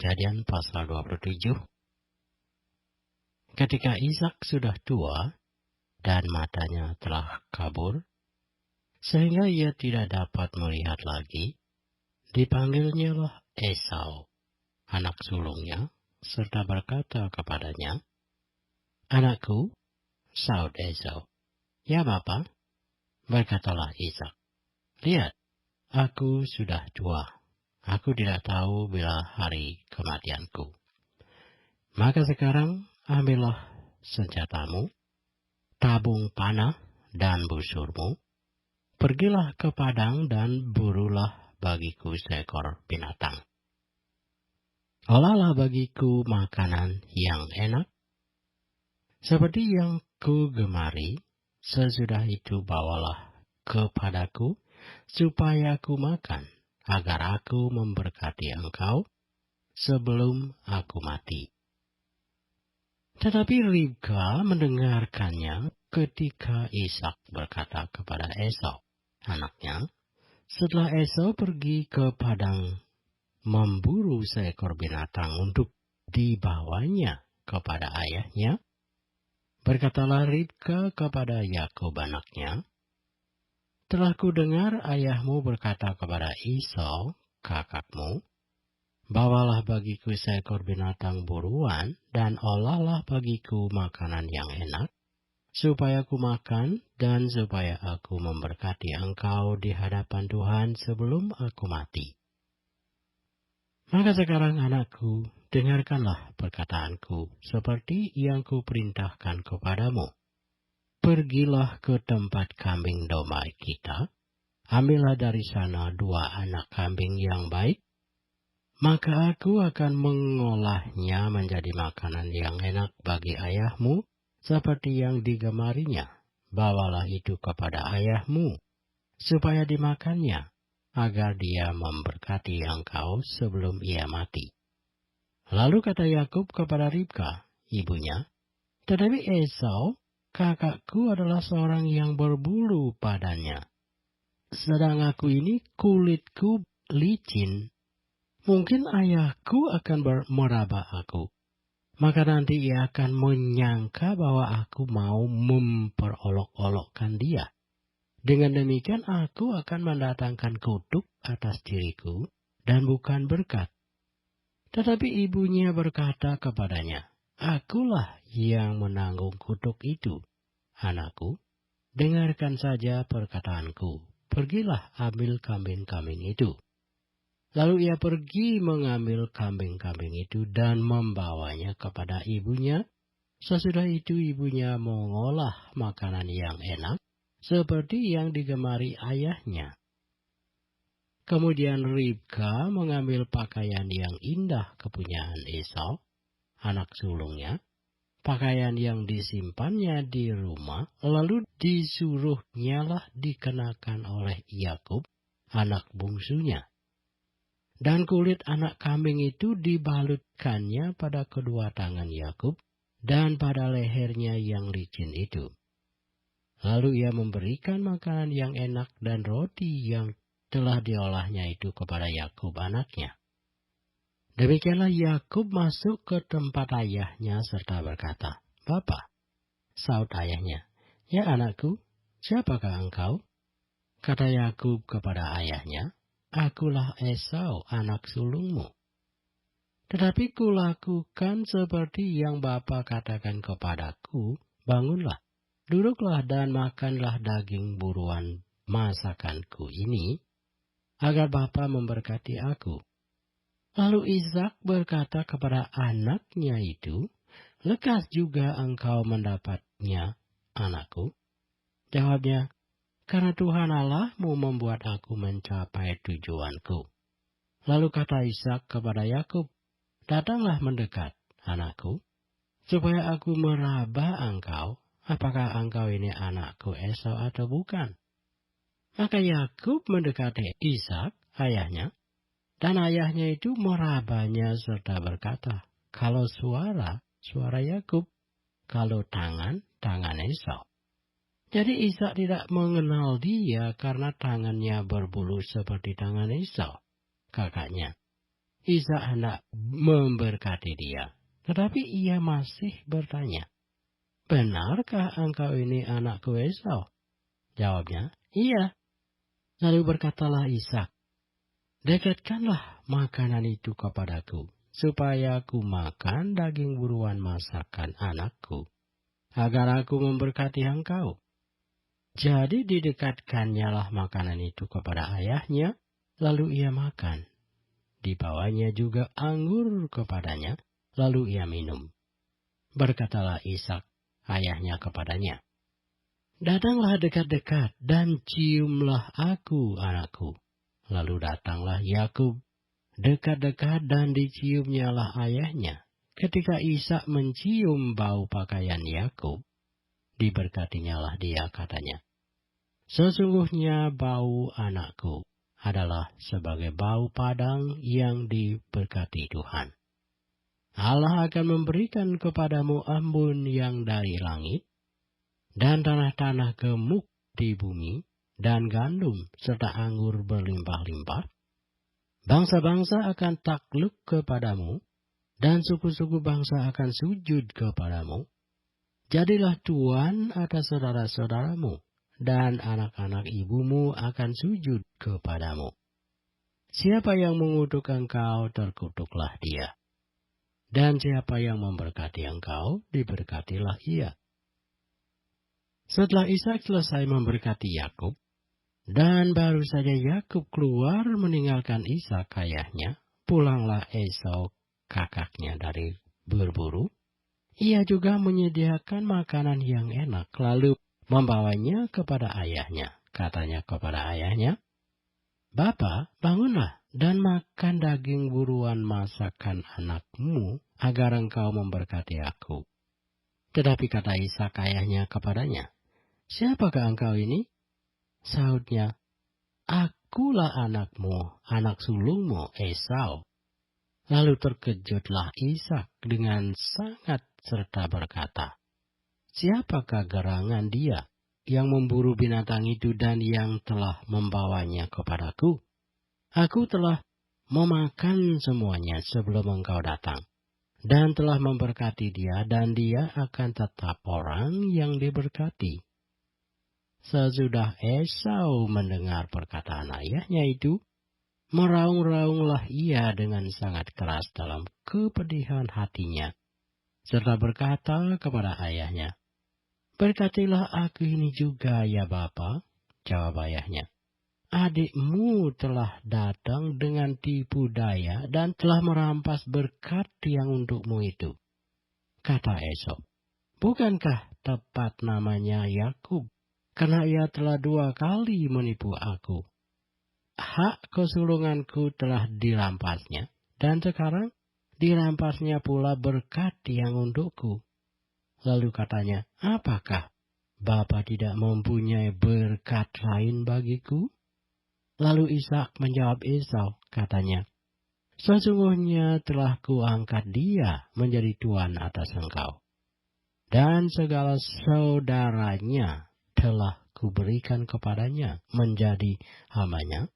Kejadian pasal 27. Ketika Ishak sudah tua dan matanya telah kabur, sehingga ia tidak dapat melihat lagi, dipanggilnyalah Esau, anak sulungnya, serta berkata kepadanya, "Anakku," saud Esau. "Ya, Bapa," berkatalah Ishak. "Lihat, aku sudah tua. Aku tidak tahu bila hari kematianku. Maka sekarang ambillah senjatamu, tabung panah dan busurmu. Pergilah ke padang dan burulah bagiku seekor binatang. Olahlah bagiku makanan yang enak, seperti yang ku gemari. Sesudah itu bawalah kepadaku, supaya aku makan, agar aku memberkati engkau sebelum aku mati." Tetapi Ribka mendengarkannya ketika Ishak berkata kepada Esau, anaknya, setelah Esau pergi ke padang memburu seekor binatang untuk dibawanya kepada ayahnya, berkatalah Ribka kepada Yakub anaknya, "Telah kudengar ayahmu berkata kepada Esau, kakakmu, bawalah bagiku seekor binatang buruan dan olahlah bagiku makanan yang enak, supaya aku makan dan supaya aku memberkati engkau di hadapan Tuhan sebelum aku mati. Maka sekarang anakku, dengarkanlah perkataanku seperti yang kuperintahkan kepadamu. Pergilah ke tempat kambing domba kita, ambillah dari sana 2 anak kambing yang baik, maka aku akan mengolahnya menjadi makanan yang enak bagi ayahmu, seperti yang digemarinya. Bawalah itu kepada ayahmu, supaya dimakannya, agar dia memberkati engkau sebelum ia mati." Lalu kata Yakub kepada Ribka, ibunya, "Tetapi Esau, kakakku adalah seorang yang berbulu padanya, sedang aku ini kulitku licin. Mungkin ayahku akan meraba aku. Maka nanti ia akan menyangka bahwa aku mau memperolok-olokkan dia. Dengan demikian aku akan mendatangkan kutuk atas diriku dan bukan berkat." Tetapi ibunya berkata kepadanya, "Akulah yang menanggung kutuk itu. Anakku, dengarkan saja perkataanku. Pergilah ambil kambing-kambing itu." Lalu ia pergi mengambil kambing-kambing itu dan membawanya kepada ibunya. Sesudah itu ibunya mengolah makanan yang enak, seperti yang digemari ayahnya. Kemudian Ribka mengambil pakaian yang indah kepunyaan Esau, anak sulungnya, pakaian yang disimpannya di rumah, lalu disuruhnyalah dikenakan oleh Yakub, anak bungsunya. Dan kulit anak kambing itu dibalutkannya pada kedua tangan Yakub dan pada lehernya yang licin itu. Lalu ia memberikan makanan yang enak dan roti yang telah diolahnya itu kepada Yakub anaknya. Demikianlah Yakub masuk ke tempat ayahnya serta berkata, "Bapa," saud ayahnya. "Ya anakku, siapakah engkau?" Kata Yakub kepada ayahnya, "Akulah Esau, anak sulungmu. Tetapi kulakukan seperti yang Bapa katakan kepadaku, bangunlah, duduklah dan makanlah daging buruan masakanku ini, agar Bapa memberkati aku." Lalu Ishak berkata kepada anaknya itu, "Lekas juga engkau mendapatnya, anakku." Jawabnya, "Karena Tuhan Allahmu membuat aku mencapai tujuanku." Lalu kata Ishak kepada Yakub, "Datanglah mendekat, anakku, supaya aku meraba engkau, apakah engkau ini anakku Esau atau bukan." Maka Yakub mendekati Ishak, ayahnya, dan ayahnya itu merabanya serta berkata, "Kalau suara, suara Yakub, kalau tangan, tangan Esau." Jadi Ishak tidak mengenal dia karena tangannya berbulu seperti tangan Esau, kakaknya. Ishak hendak memberkati dia. Tetapi ia masih bertanya, "Benarkah engkau ini anakku Esau?" Jawabnya, "Iya." Lalu berkatalah Ishak, "Dekatkanlah makanan itu kepadaku, supaya aku makan daging buruan masakan anakku, agar aku memberkati engkau." Jadi didekatkannya lah makanan itu kepada ayahnya, lalu ia makan. Dibawanya juga anggur kepadanya, lalu ia minum. Berkatalah Ishak ayahnya kepadanya, "Datanglah dekat-dekat dan ciumlah aku, anakku." Lalu datanglah Yakub dekat-dekat dan diciumnyalah ayahnya. Ketika Ishak mencium bau pakaian Yakub, diberkatinyalah dia, katanya, "Sesungguhnya bau anakku adalah sebagai bau padang yang diberkati Tuhan. Allah akan memberikan kepadamu embun yang dari langit, dan tanah-tanah gemuk di bumi, dan gandum serta anggur berlimpah-limpah. Bangsa-bangsa akan takluk kepadamu, dan suku-suku bangsa akan sujud kepadamu. Jadilah tuan atas saudara-saudaramu, dan anak-anak ibumu akan sujud kepadamu. Siapa yang mengutuk engkau, terkutuklah dia. Dan siapa yang memberkati engkau, diberkatilah ia." Setelah Ishak selesai memberkati Yakub, dan baru saja Yakub keluar meninggalkan Ishak ayahnya, pulanglah Esau kakaknya dari berburu. Ia juga menyediakan makanan yang enak, lalu membawanya kepada ayahnya. Katanya kepada ayahnya, "Bapa, bangunlah dan makan daging buruan masakan anakmu, agar engkau memberkati aku." Tetapi kata Ishak ayahnya kepadanya, "Siapakah engkau ini?" Sahutnya, "Akulah anakmu, anak sulungmu Esau." Lalu terkejutlah Ishak dengan sangat serta berkata, "Siapakah gerangan dia yang memburu binatang itu dan yang telah membawanya kepadaku? Aku telah memakan semuanya sebelum engkau datang, dan telah memberkati dia, dan dia akan tetap orang yang diberkati." Sesudah Esau mendengar perkataan ayahnya itu, meraung-raunglah ia dengan sangat keras dalam kepedihan hatinya, serta berkata kepada ayahnya, "Berkatilah aku ini juga, ya Bapa." Jawab ayahnya, "Adikmu telah datang dengan tipu daya dan telah merampas berkat yang untukmu itu." Kata Esau, "Bukankah tepat namanya Yakub? Karena ia telah 2 kali menipu aku. Hak kesulunganku telah dirampasnya, dan sekarang dirampasnya pula berkat yang untukku." Lalu katanya, "Apakah Bapa tidak mempunyai berkat lain bagiku?" Lalu Ishak menjawab Esau, katanya, "Sesungguhnya telah kuangkat dia menjadi tuan atas engkau, dan segala saudaranya telah kuberikan kepadanya menjadi hambanya,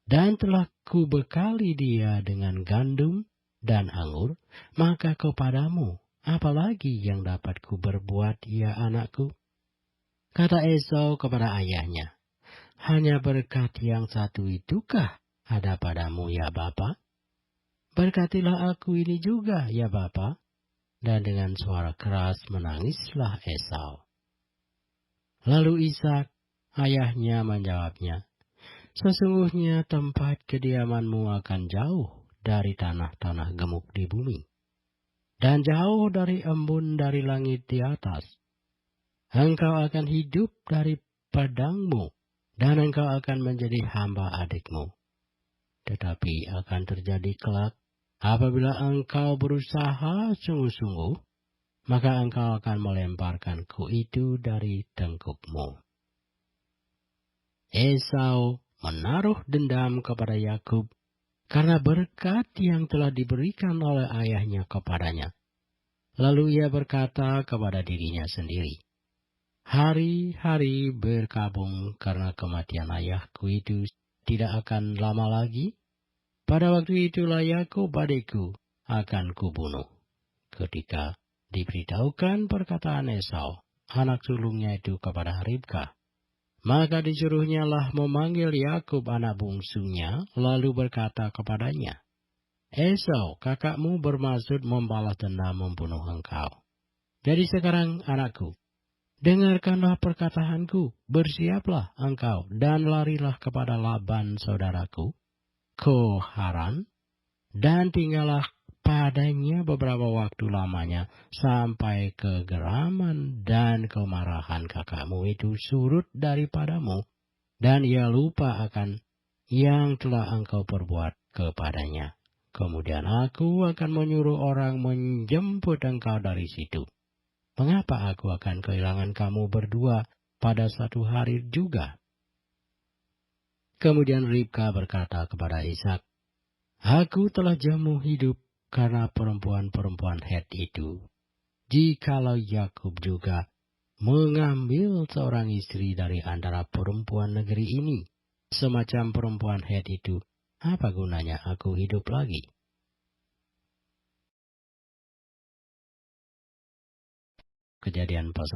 dan telah kubekali dia dengan gandum dan anggur, maka kepadamu apalagi yang dapat kuberbuat, ya anakku?" Kata Esau kepada ayahnya, "Hanya berkat yang satu itukah ada padamu, ya Bapa? Berkatilah aku ini juga, ya Bapa." Dan dengan suara keras menangislah Esau. Lalu Ishak ayahnya menjawabnya, "Sesungguhnya tempat kediamanmu akan jauh dari tanah-tanah gemuk di bumi, dan jauh dari embun dari langit di atas. Engkau akan hidup dari pedangmu, dan engkau akan menjadi hamba adikmu. Tetapi akan terjadi kelak, apabila engkau berusaha sungguh-sungguh, maka engkau akan melemparkan ku itu dari tengkukmu." Esau menaruh dendam kepada Yakub karena berkat yang telah diberikan oleh ayahnya kepadanya. Lalu ia berkata kepada dirinya sendiri, "Hari-hari berkabung karena kematian ayahku itu tidak akan lama lagi. Pada waktu itulah Yakub adikku akan kubunuh. Ketika diberitahukan perkataan Esau, anak sulungnya itu kepada Ribka, maka disuruhnya lah memanggil Yakub anak bungsunya, lalu berkata kepadanya, Esau, kakakmu bermaksud membalas dendam membunuh engkau. Jadi sekarang anakku, dengarkanlah perkataanku, bersiaplah engkau, dan larilah kepada Laban saudaraku, ke Haran, dan tinggallah padanya beberapa waktu lamanya, sampai kegeraman dan kemarahan kakakmu itu surut daripadamu, dan ia lupa akan yang telah engkau perbuat kepadanya. Kemudian aku akan menyuruh orang menjemput engkau dari situ. Mengapa aku akan kehilangan kamu berdua pada satu hari juga? Kemudian Ribka berkata kepada Ishak, Aku telah jemu hidup karena perempuan-perempuan Het itu. Jikalau Yakub juga mengambil seorang istri dari antara perempuan negeri ini, semacam perempuan Het itu, apa gunanya aku hidup lagi? Kejadian pasal